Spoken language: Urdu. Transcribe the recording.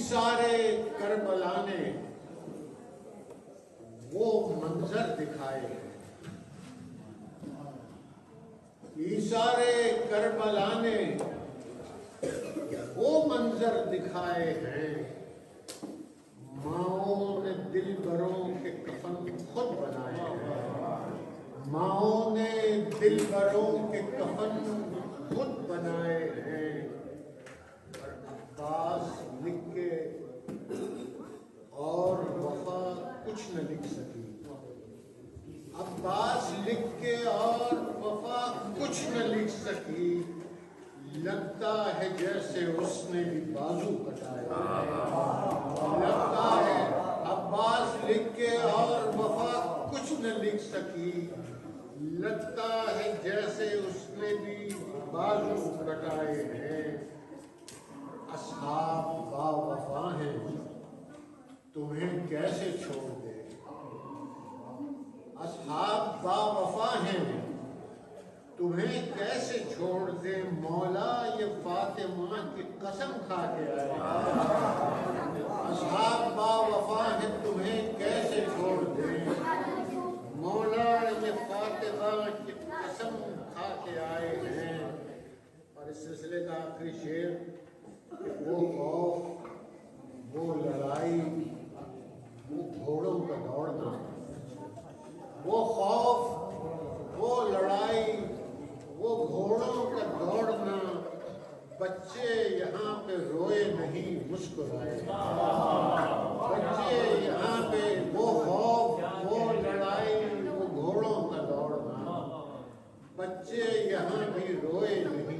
ایثارِ کربلا نے وہ منظر دکھائے ہیں، ایثارِ کربلا نے وہ منظر دکھائے ہیں، ماؤں نے دل بروں کے کفن خود بنائے ہیں، ماؤں نے دل بروں کے کفن خود بنائے ہیں، اور عباس لکھ کے اور وفا کچھ نہ لکھ سکی، عباس لکھ کے اور وفا کچھ نہ لکھ سکی، لگتا ہے جیسے اس نے بھی بازو کٹائے، لگتا ہے عباس لکھ کے اور وفا کچھ نہ لکھ سکی، لگتا ہے جیسے اس نے بھی بازو کٹائے ہیں، اصحاب با وفا ہیں تمہیں کیسے چھوڑ دے، اصحاب با وفا ہیں تمہیں کیسے چھوڑ دے، مولا یہ فاطمہ کی قسم کھا کے آئے، اصحاب با وفا ہیں تمہیں کیسے چھوڑ دے، مولا یہ فاطمہ کی قسم کھا کے آئے ہیں۔ اور اس سلسلے کا آخری شعر کہ وہ خوف، وہ لڑائی، وہ گھوڑوں کا دوڑنا، وہ خوف، وہ لڑائی، وہ گھوڑوں کا دوڑنا، بچے یہاں پہ روئے نہیں مسکرائے، بچے یہاں پہ وہ خوف، وہ لڑائی، وہ گھوڑوں کا دوڑنا، بچے یہاں بھی روئے نہیں